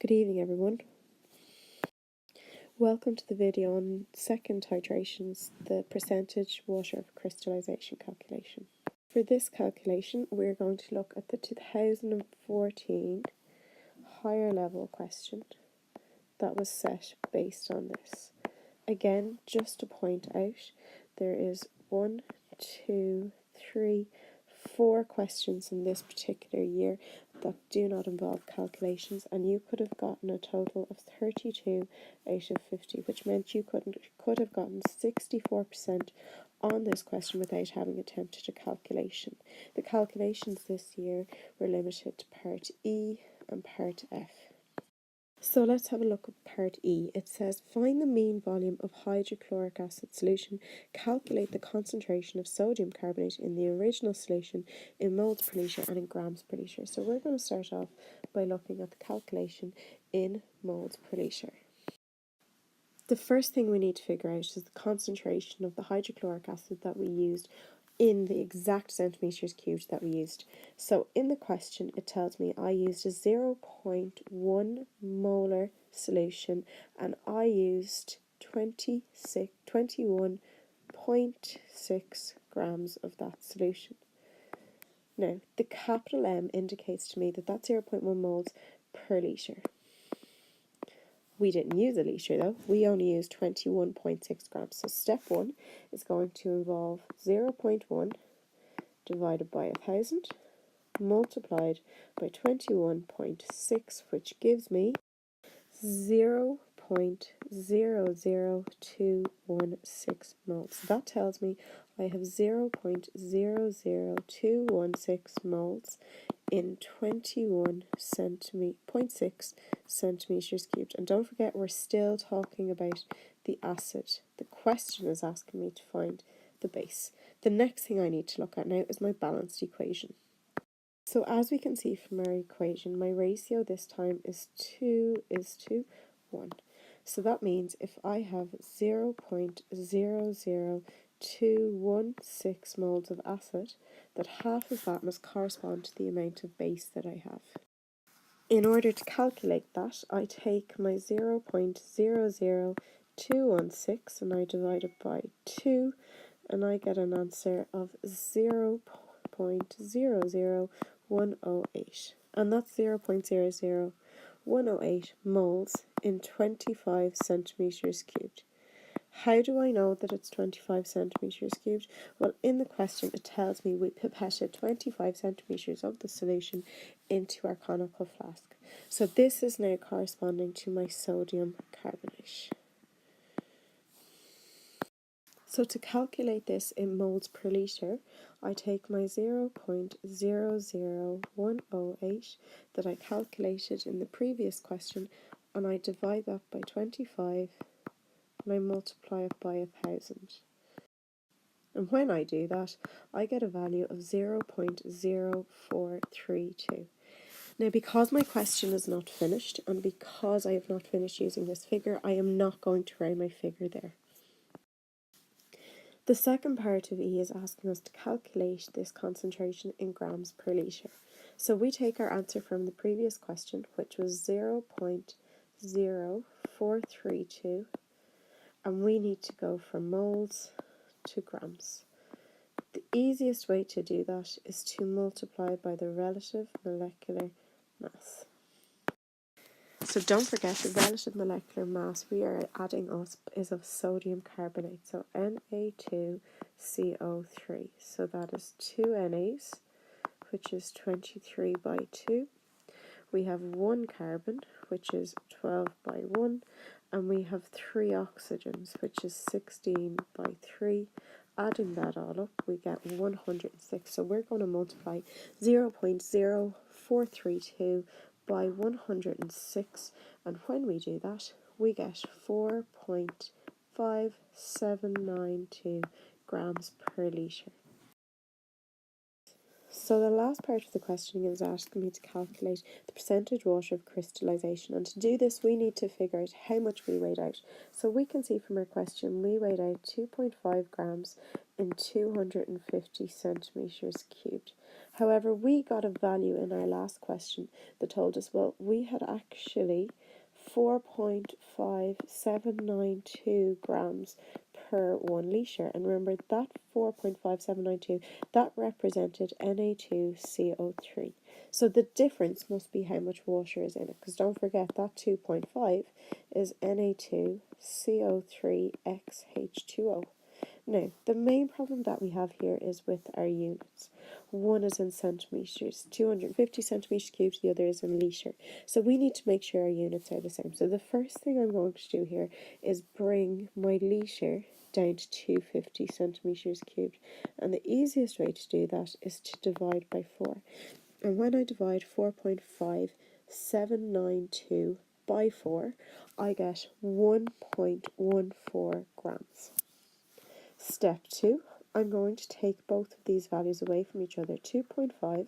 Good evening, everyone. Welcome to the video on second titrations, the percentage water of crystallization calculation. For this calculation, we're going to look at the 2014 higher level question that was set based on this. Again, just to point out, there is 1, 2, 3, 4 questions in this particular year that do not involve calculations, and you could have gotten a total of 32 out of 50, which meant you could have gotten 64% on this question without having attempted a calculation. The calculations this year were limited to part E and part F. So let's have a look at part E. It says, find the mean volume of hydrochloric acid solution, calculate the concentration of sodium carbonate in the original solution in moles per litre and in grams per litre. So we're going to start off by looking at the calculation in moles per litre. The first thing we need to figure out is the concentration of the hydrochloric acid that we used in the exact centimetres cubed that we used. So in the question it tells me I used a 0.1 molar solution and I used 21.6 grams of that solution. Now the capital M indicates to me that that's 0.1 moles per litre. We didn't use a litre though, we only used 21.6 grams. So step 1 is going to involve 0.1 divided by 1000 multiplied by 21.6, which gives me 0.00216 moles. So that tells me I have 0.00216 moles in 21.6 centimetres cubed. And don't forget, we're still talking about the acid. The question is asking me to find the base. The next thing I need to look at now is my balanced equation. So as we can see from our equation, my ratio this time is 2:1. So that means if I have 0.00216 moles of acid, that half of that must correspond to the amount of base that I have. In order to calculate that, I take my 0.00216 and I divide it by 2, and I get an answer of 0.00108, and that's 0.00108 moles in 25 centimetres cubed. How do I know that it's 25 centimetres cubed? Well, in the question it tells me we pipetted 25 centimetres of the solution into our conical flask. So this is now corresponding to my sodium carbonate. So to calculate this in moles per litre, I take my 0.00108 that I calculated in the previous question and I divide that by 25 and I multiply it by 1000. And when I do that, I get a value of 0.0432. Now, because my question is not finished and because I have not finished using this figure, I am not going to write my figure there. The second part of E is asking us to calculate this concentration in grams per litre. So we take our answer from the previous question, which was 0.0432, and we need to go from moles to grams. The easiest way to do that is to multiply by the relative molecular mass. So don't forget, the relative molecular mass we are adding up is of sodium carbonate, so Na2CO3. So that is 2 Nas, which is 23 by 2. We have 1 carbon, which is 12 by 1, and we have 3 oxygens, which is 16 by 3. Adding that all up, we get 106. So we're going to multiply 0.0432 by 106, and when we do that, we get 4.5792 grams per litre. So the last part of the questioning is asking me to calculate the percentage water of crystallization, and to do this we need to figure out how much we weighed out. So we can see from our question we weighed out 2.5 grams in 250 centimeters cubed. However, we got a value in our last question that told us, well, we had actually 4.5792 grams per 1 litre. And remember, that 4.5792, that represented Na2CO3. So the difference must be how much water is in it, because don't forget that 2.5 is Na2CO3xH2O. Now, the main problem that we have here is with our units. One is in centimetres, 250 centimetres cubed, the other is in litre. So we need to make sure our units are the same. So the first thing I'm going to do here is bring my litre down to 250 centimetres cubed. And the easiest way to do that is to divide by 4. And when I divide 4.5792 by 4, I get 1.14 grams. Step 2, I'm going to take both of these values away from each other. 2.5,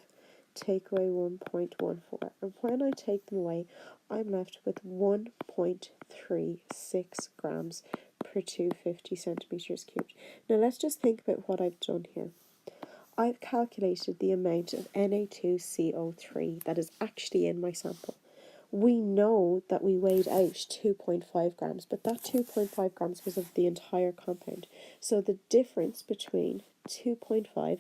take away 1.14. And when I take them away, I'm left with 1.36 grams per 250 centimetres cubed. Now let's just think about what I've done here. I've calculated the amount of Na2CO3 that is actually in my sample. We know that we weighed out 2.5 grams, but that 2.5 grams was of the entire compound. So the difference between 2.5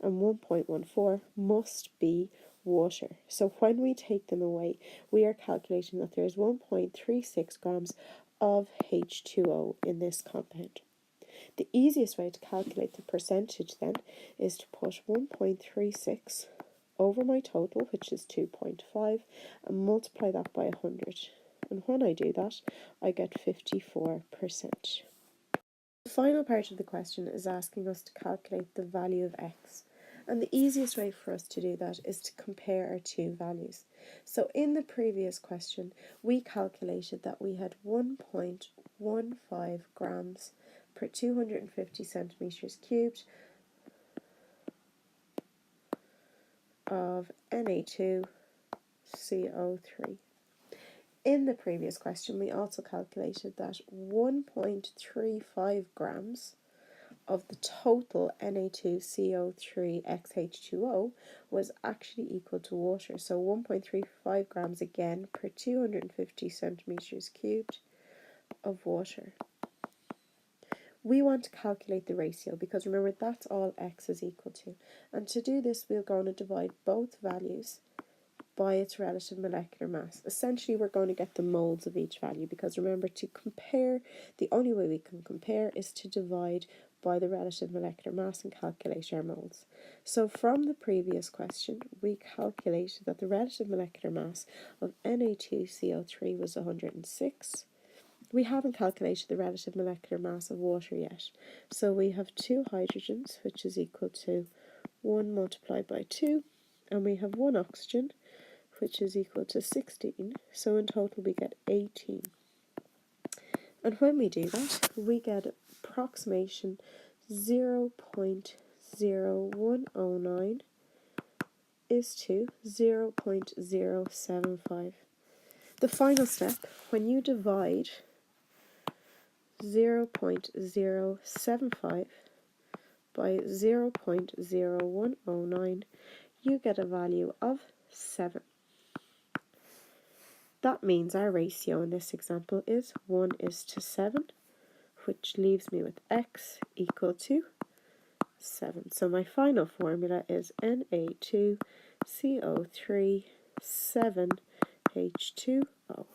and 1.14 must be water. So when we take them away, we are calculating that there is 1.36 grams of H2O in this compound. The easiest way to calculate the percentage then is to put 1.36 over my total, which is 2.5, and multiply that by 100. And when I do that, I get 54%. The final part of the question is asking us to calculate the value of x. And the easiest way for us to do that is to compare our two values. So in the previous question, we calculated that we had 1.15 grams per 250 centimeters cubed of Na2CO3. In the previous question, we also calculated that 1.35 grams of the total Na2CO3xH2O was actually equal to water. So 1.35 grams again per 250 centimeters cubed of water. We want to calculate the ratio because remember that's all x is equal to. And to do this, we're going to divide both values by its relative molecular mass. Essentially, we're going to get the moles of each value because remember, to compare, the only way we can compare is to divide by the relative molecular mass and calculate our moles. So from the previous question, we calculated that the relative molecular mass of Na2CO3 was 106. We haven't calculated the relative molecular mass of water yet. So we have 2 hydrogens, which is equal to 1 multiplied by 2, and we have 1 oxygen, which is equal to 16, so in total we get 18. And when we do that, we get approximation 0.0109 is to 0.075. The final step, when you divide 0.075 by 0.0109, you get a value of 7. That means our ratio in this example is 1:7, which leaves me with x equal to 7. So my final formula is Na2CO3 7H2O.